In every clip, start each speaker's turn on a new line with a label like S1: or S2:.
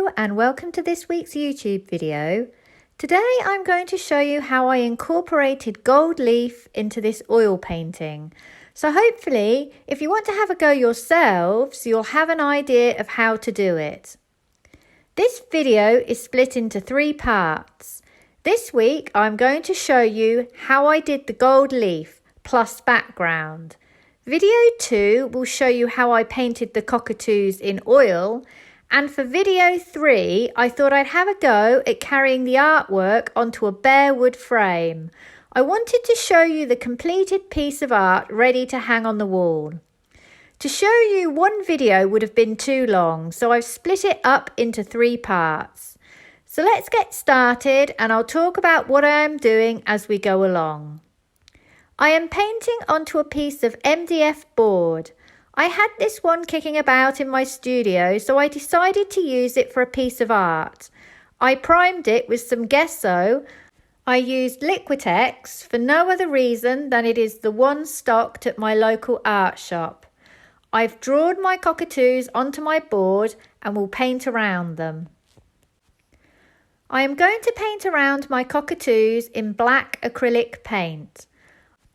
S1: Hello and welcome to this week's YouTube video. Today I'm going to show you how I incorporated gold leaf into this oil painting. So hopefully if you want to have a go yourselves, you'll have an idea of how to do it. This video is split into 3 parts. This week I'm going to show you how I did the gold leaf plus background. Video 2 will show you how I painted the cockatoos in oil, and for video 3 I thought I'd have a go at carrying the artwork onto a bare wood frame. I wanted to show you the completed piece of art ready to hang on the wall. To show you one video would have been too long, so I've split it up into 3 parts. So let's get started and I'll talk about what I am doing as we go along. I am painting onto a piece of MDF board. I had this one kicking about in my studio, so I decided to use it for a piece of art. I primed it with some gesso. I used Liquitex for no other reason than it is the one stocked at my local art shop. I've drawn my cockatoos onto my board and will paint around them. I am going to paint around my cockatoos in black acrylic paint.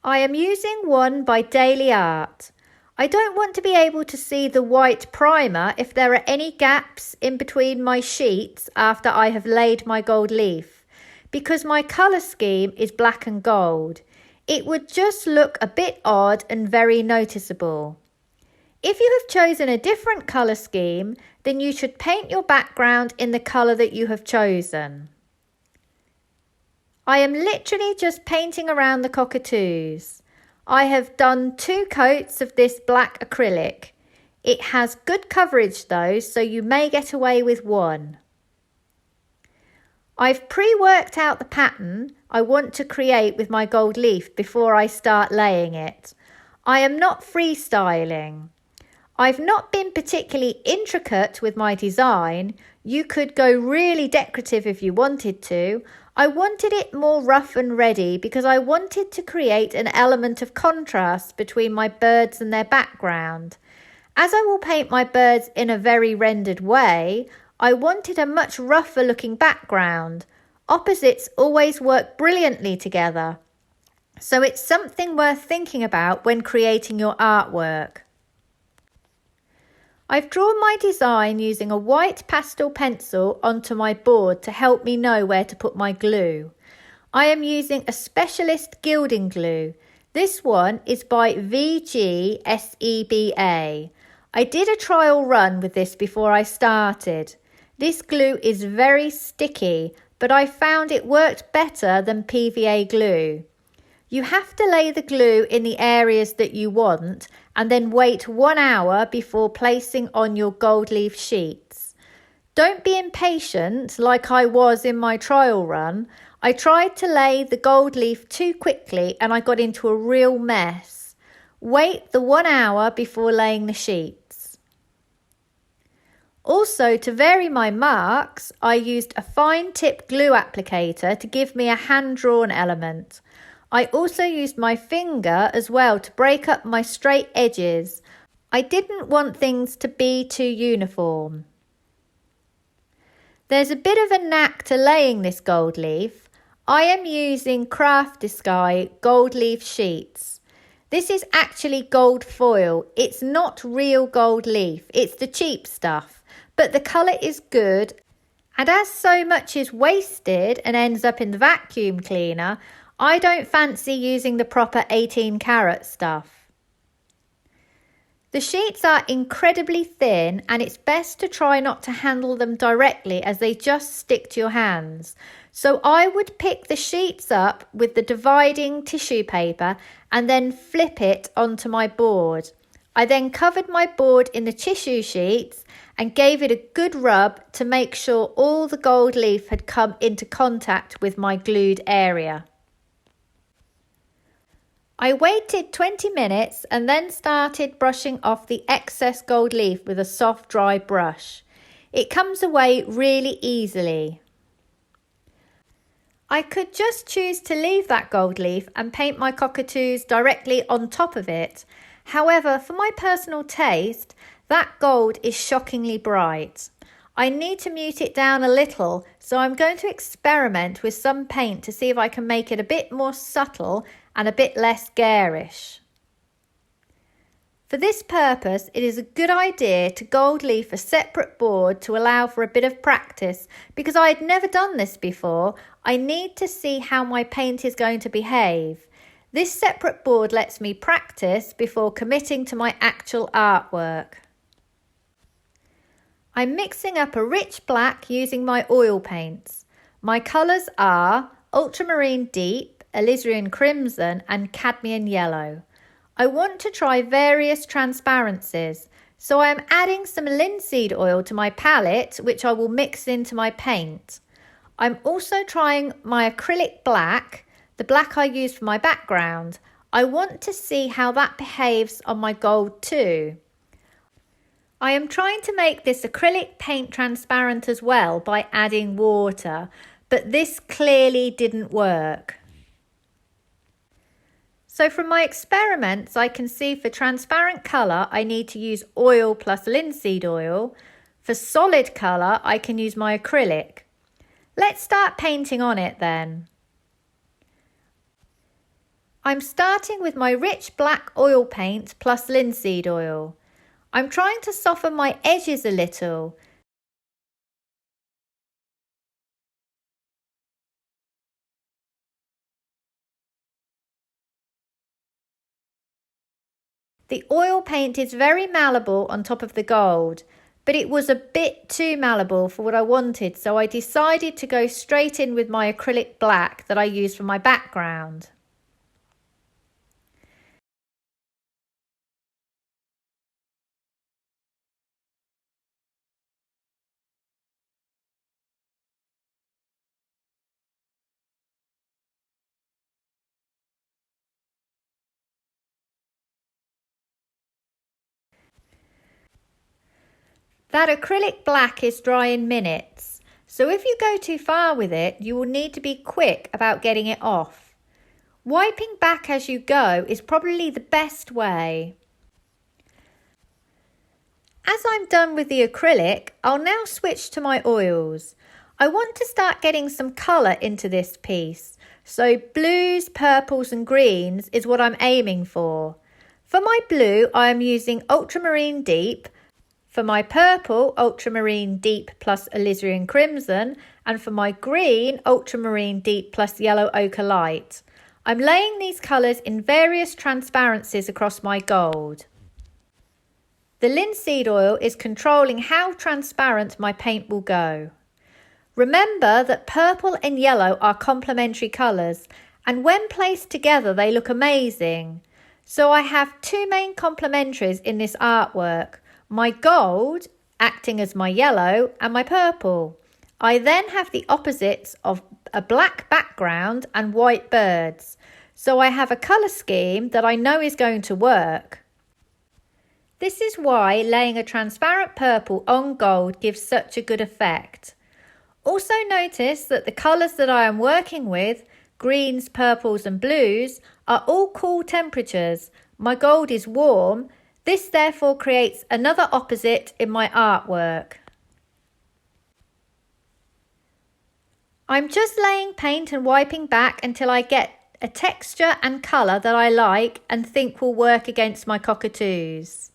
S1: I am using one by Daily Art. I don't want to be able to see the white primer if there are any gaps in between my sheets after I have laid my gold leaf, because my colour scheme is black and gold. It would just look a bit odd and very noticeable. If you have chosen a different colour scheme, then you should paint your background in the colour that you have chosen. I am literally just painting around the cockatoos. I have done 2 coats of this black acrylic. It has good coverage though, so you may get away with 1. I've pre-worked out the pattern I want to create with my gold leaf before I start laying it. I am not freestyling. I've not been particularly intricate with my design. You could go really decorative if you wanted to. I wanted it more rough and ready because I wanted to create an element of contrast between my birds and their background. As I will paint my birds in a very rendered way, I wanted a much rougher looking background. Opposites always work brilliantly together. So it's something worth thinking about when creating your artwork. I've drawn my design using a white pastel pencil onto my board to help me know where to put my glue. I am using a specialist gilding glue. This one is by VGSEBA. I did a trial run with this before I started. This glue is very sticky, but I found it worked better than PVA glue. You have to lay the glue in the areas that you want and then wait 1 hour before placing on your gold leaf sheets. Don't be impatient like I was in my trial run. I tried to lay the gold leaf too quickly and I got into a real mess. Wait the 1 hour before laying the sheets. Also, to vary my marks, I used a fine tip glue applicator to give me a hand-drawn element. I also used my finger as well to break up my straight edges. I didn't want things to be too uniform. There's a bit of a knack to laying this gold leaf. I am using Craft Sky gold leaf sheets. This is actually gold foil. It's not real gold leaf. It's the cheap stuff, but the colour is good. And as so much is wasted and ends up in the vacuum cleaner, I don't fancy using the proper 18 karat stuff. The sheets are incredibly thin and it's best to try not to handle them directly as they just stick to your hands. So I would pick the sheets up with the dividing tissue paper and then flip it onto my board. I then covered my board in the tissue sheets and gave it a good rub to make sure all the gold leaf had come into contact with my glued area. I waited 20 minutes and then started brushing off the excess gold leaf with a soft dry brush. It comes away really easily. I could just choose to leave that gold leaf and paint my cockatoos directly on top of it. However, for my personal taste, that gold is shockingly bright. I need to mute it down a little, so I'm going to experiment with some paint to see if I can make it a bit more subtle and a bit less garish. For this purpose, it is a good idea to gold leaf a separate board to allow for a bit of practice. Because I had never done this before, I need to see how my paint is going to behave. This separate board lets me practice before committing to my actual artwork. I'm mixing up a rich black using my oil paints. My colours are ultramarine deep, alizarin crimson and cadmium yellow. I want to try various transparencies, so I am adding some linseed oil to my palette, which I will mix into my paint. I'm also trying my acrylic black, the black I used for my background. I want to see how that behaves on my gold too. I am trying to make this acrylic paint transparent as well by adding water, but this clearly didn't work. So from my experiments, I can see for transparent colour, I need to use oil plus linseed oil. For solid colour, I can use my acrylic. Let's start painting on it then. I'm starting with my rich black oil paint plus linseed oil. I'm trying to soften my edges a little. The oil paint is very malleable on top of the gold, but it was a bit too malleable for what I wanted, so I decided to go straight in with my acrylic black that I used for my background. That acrylic black is dry in minutes, so if you go too far with it, you will need to be quick about getting it off. Wiping back as you go is probably the best way. As I'm done with the acrylic, I'll now switch to my oils. I want to start getting some colour into this piece, so blues, purples and greens is what I'm aiming for. For my blue, I am using ultramarine deep. For my purple, ultramarine deep plus alizarin crimson, and for my green, ultramarine deep plus yellow ochre light. I'm laying these colours in various transparencies across my gold. The linseed oil is controlling how transparent my paint will go. Remember that purple and yellow are complementary colours, and when placed together they look amazing. So I have two main complementaries in this artwork. My gold acting as my yellow and my purple. I then have the opposites of a black background and white birds. So I have a colour scheme that I know is going to work. This is why laying a transparent purple on gold gives such a good effect. Also notice that the colours that I am working with, greens, purples and blues, are all cool temperatures. My gold is warm. This therefore creates another opposite in my artwork. I'm just laying paint and wiping back until I get a texture and colour that I like and think will work against my cockatoos.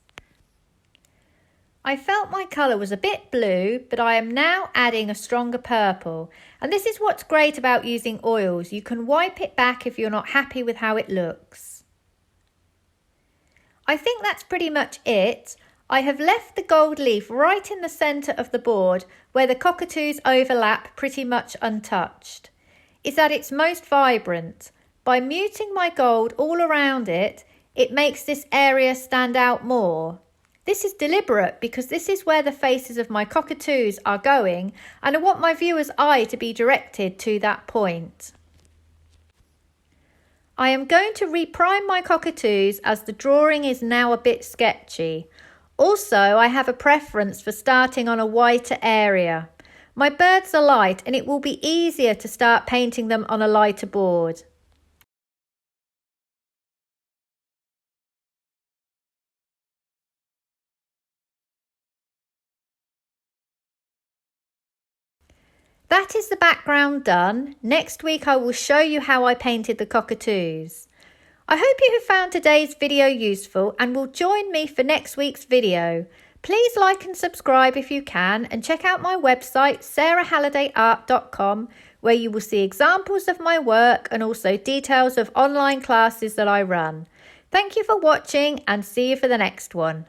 S1: I felt my colour was a bit blue, but I am now adding a stronger purple. And this is what's great about using oils. You can wipe it back if you're not happy with how it looks. I think that's pretty much it. I have left the gold leaf right in the centre of the board where the cockatoos overlap pretty much untouched. It's at its most vibrant. By muting my gold all around it, it makes this area stand out more. This is deliberate because this is where the faces of my cockatoos are going and I want my viewer's eye to be directed to that point. I am going to reprime my cockatoos as the drawing is now a bit sketchy. Also, I have a preference for starting on a whiter area. My birds are light and it will be easier to start painting them on a lighter board. That is the background done. Next week I will show you how I painted the cockatoos. I hope you have found today's video useful and will join me for next week's video. Please like and subscribe if you can, and check out my website sarahhallidayart.com, where you will see examples of my work and also details of online classes that I run. Thank you for watching and see you for the next one.